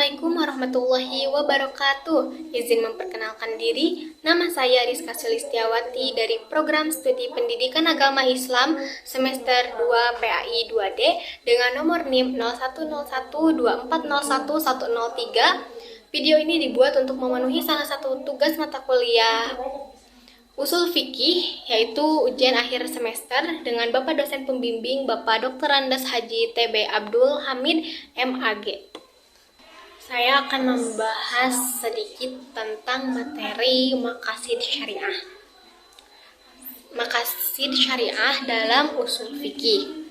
Assalamualaikum warahmatullahi wabarakatuh. Izin memperkenalkan diri, nama saya Rizka Sulistiawati dari Program Studi Pendidikan Agama Islam semester 2 PAI 2D dengan nomor NIM 010124011003. Video ini dibuat untuk memenuhi salah satu tugas mata kuliah Usul Fikih, yaitu ujian akhir semester dengan Bapak dosen pembimbing Bapak Dr. Andes Haji TB Abdul Hamid MAG. Saya akan membahas sedikit tentang materi maqasid syariah. Maqasid syariah dalam usul fikih.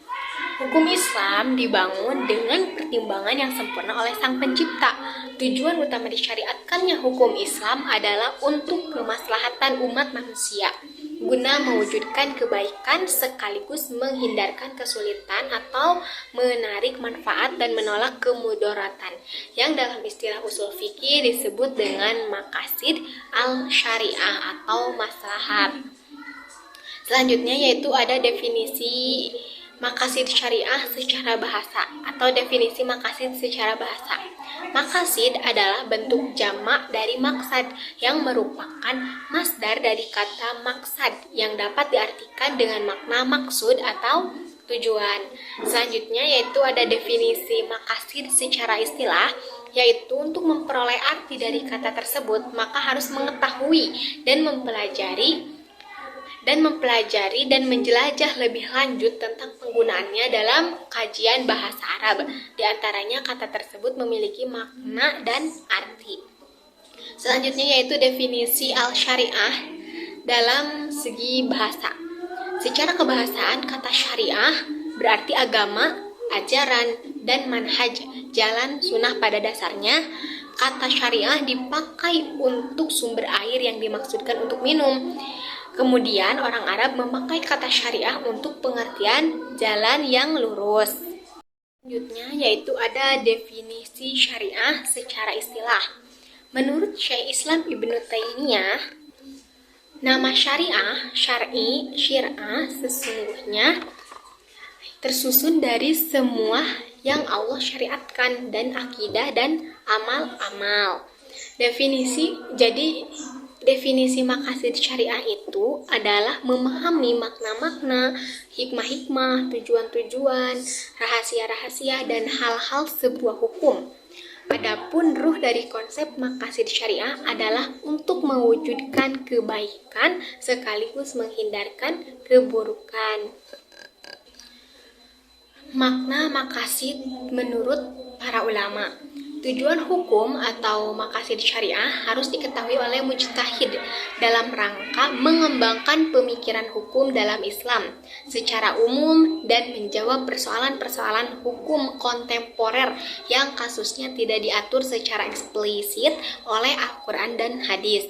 Hukum Islam dibangun dengan pertimbangan yang sempurna oleh Sang Pencipta. Tujuan utama disyariatkannya hukum Islam adalah untuk kemaslahatan umat manusia, guna mewujudkan kebaikan sekaligus menghindarkan kesulitan atau menarik manfaat dan menolak kemudaratan, yang dalam istilah usul fikih disebut dengan maqasid al-syariah atau maslahat. Selanjutnya yaitu ada definisi maqasid syariah secara bahasa atau definisi maqasid secara bahasa. Maqasid adalah bentuk jamak dari maksad yang merupakan masdar dari kata maksad yang dapat diartikan dengan makna maksud atau tujuan. Selanjutnya yaitu ada definisi maqasid secara istilah, yaitu untuk memperoleh arti dari kata tersebut maka harus mengetahui dan mempelajari dan menjelajah lebih lanjut tentang penggunaannya dalam kajian bahasa Arab. Di antaranya kata tersebut memiliki makna dan arti. Selanjutnya yaitu definisi al-syariah dalam segi bahasa. Secara kebahasaan, kata syariah berarti agama, ajaran, dan manhaj, jalan sunnah pada dasarnya. Kata syariah dipakai untuk sumber air yang dimaksudkan untuk minum. Kemudian orang Arab memakai kata syariah untuk pengertian jalan yang lurus. Selanjutnya yaitu ada definisi syariah secara istilah. Menurut Syekh Islam Ibnu Taimiyah, nama syariah, syar'i, syir'ah sesungguhnya tersusun dari semua yang Allah syariatkan dan akidah dan amal-amal. Definisi maqasid syariah itu adalah memahami makna-makna, hikmah-hikmah, tujuan-tujuan, rahasia-rahasia, dan hal-hal sebuah hukum. Adapun ruh dari konsep maqasid syariah adalah untuk mewujudkan kebaikan sekaligus menghindarkan keburukan. Makna maqasid menurut para ulama. Tujuan hukum atau maqasid syariah harus diketahui oleh mujtahid dalam rangka mengembangkan pemikiran hukum dalam Islam secara umum dan menjawab persoalan-persoalan hukum kontemporer yang kasusnya tidak diatur secara eksplisit oleh Al-Quran dan hadis.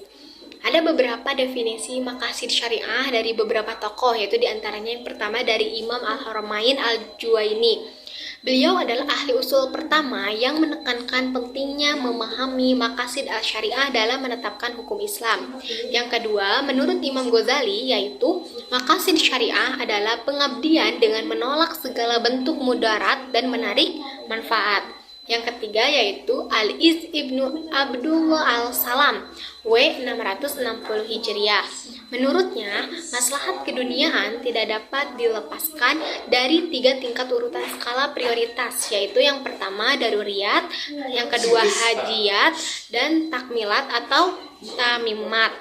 Ada beberapa definisi maqasid syariah dari beberapa tokoh, yaitu diantaranya yang pertama dari Imam Al-Haramain Al-Juwaini. Beliau adalah ahli usul pertama yang menekankan pentingnya memahami maqasid al-syariah dalam menetapkan hukum Islam. Yang kedua, menurut Imam Ghazali, yaitu maqasid syariah adalah pengabdian dengan menolak segala bentuk mudarat dan menarik manfaat. Yang ketiga yaitu Al-Iz Ibnu Abdullah Al-Salam W660 Hijriah. Menurutnya, maslahat keduniaan tidak dapat dilepaskan dari 3 tingkat urutan skala prioritas, yaitu yang pertama daruriyat, yang kedua hajiyat, dan takmilat atau tamimat.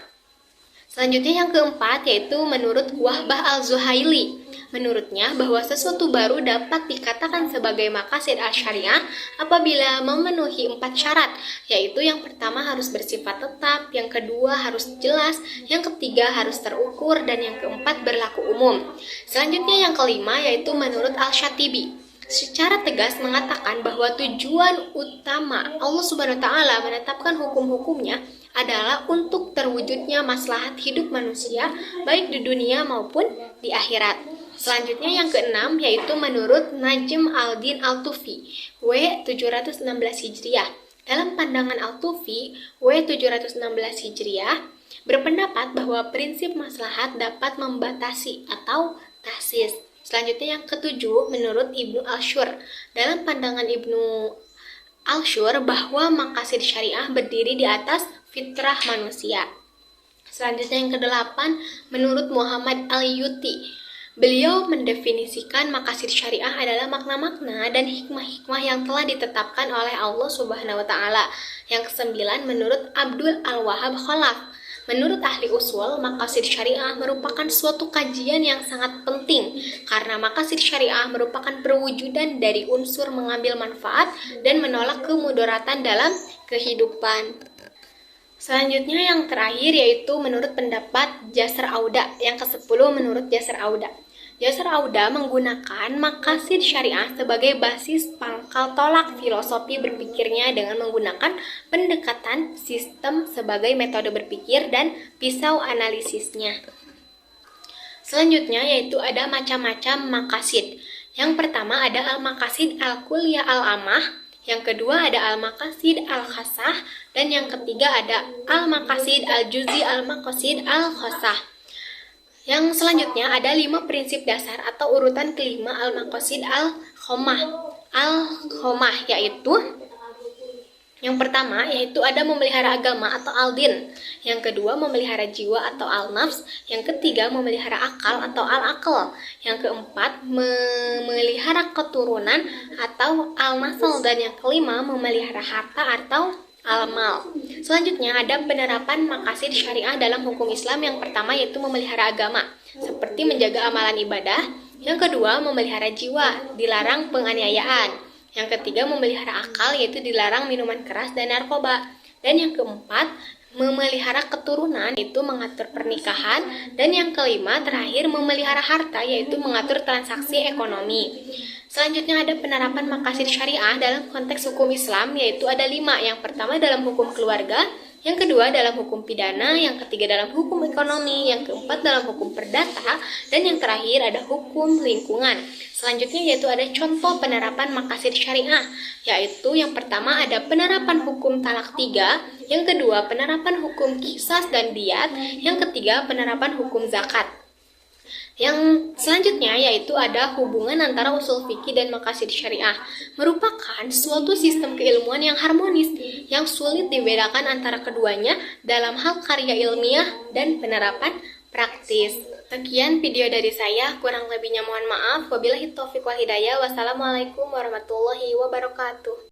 Selanjutnya yang keempat yaitu menurut Wahbah Al-Zuhaili. Menurutnya bahwa sesuatu baru dapat dikatakan sebagai maqasid al-syariah apabila memenuhi 4 syarat, yaitu yang pertama harus bersifat tetap, yang kedua harus jelas, yang ketiga harus terukur, dan yang keempat berlaku umum. Selanjutnya yang kelima yaitu menurut Al-Syatibi. Secara tegas mengatakan bahwa tujuan utama Allah Subhanahu wa taala menetapkan hukum-hukumnya adalah untuk terwujudnya maslahat hidup manusia baik di dunia maupun di akhirat. Selanjutnya yang keenam yaitu menurut Najm al-Din al-Tufi W716 Hijriah. Dalam pandangan al-Tufi W716 Hijriah berpendapat bahwa prinsip maslahat dapat membatasi atau tahsis. Selanjutnya yang ketujuh menurut Ibnu Ashur. Dalam pandangan Ibnu Al-Shur bahwa maqasid syariah berdiri di atas fitrah manusia. Selanjutnya yang kedelapan, menurut Muhammad Al-Yuti, beliau mendefinisikan maqasid syariah adalah makna-makna dan hikmah-hikmah yang telah ditetapkan oleh Allah Subhanahu wa taala. Yang kesembilan, menurut Abdul Al-Wahhab Khalaf, menurut ahli usul, maqasid syariah merupakan suatu kajian yang sangat penting karena maqasid syariah merupakan perwujudan dari unsur mengambil manfaat dan menolak kemudaratan dalam kehidupan. Selanjutnya yang terakhir yaitu menurut pendapat Jasr Auda. Yang ke-10 menurut Jasr Auda. Jasr Auda menggunakan maqasid syariah sebagai basis pangkal tolak filosofi berpikirnya dengan menggunakan pendekatan sistem sebagai metode berpikir dan pisau analisisnya. Selanjutnya yaitu ada macam-macam maqasid. Yang pertama ada al-maqasid al-kulliyah al-amah. Yang kedua ada al-maqasid al-khassah, dan yang ketiga ada al-maqasid al-juzi al-maqasid al-khassah. Yang selanjutnya ada 5 prinsip dasar atau urutan kelima al-maqasid al-khomah, yaitu yang pertama yaitu ada memelihara agama atau al-din, yang kedua memelihara jiwa atau al-nafs, yang ketiga memelihara akal atau al-aql, yang keempat memelihara keturunan atau al-nasl, dan yang kelima memelihara harta atau al-mal. Selanjutnya ada penerapan maqasid syariah dalam hukum Islam. Yang pertama yaitu memelihara agama, seperti menjaga amalan ibadah. Yang kedua memelihara jiwa, dilarang penganiayaan. Yang ketiga memelihara akal, yaitu dilarang minuman keras dan narkoba. Dan yang keempat memelihara keturunan, yaitu mengatur pernikahan. Dan yang kelima terakhir memelihara harta, yaitu mengatur transaksi ekonomi. Selanjutnya ada penerapan maqasid syariah dalam konteks hukum Islam, yaitu ada 5. Yang pertama dalam hukum keluarga, yang kedua dalam hukum pidana, yang ketiga dalam hukum ekonomi, yang keempat dalam hukum perdata, dan yang terakhir ada hukum lingkungan. Selanjutnya yaitu ada contoh penerapan maqasid syariah, yaitu yang pertama ada penerapan hukum talak 3, yang kedua penerapan hukum qisas dan diyat, yang ketiga penerapan hukum zakat. Yang selanjutnya yaitu ada hubungan antara usul fikih dan maqasid syariah, merupakan suatu sistem keilmuan yang harmonis yang sulit dibedakan antara keduanya dalam hal karya ilmiah dan penerapan praktis. Sekian video dari saya, kurang lebihnya mohon maaf. Wabillahi taufiq wal hidayah. Wassalamualaikum warahmatullahi wabarakatuh.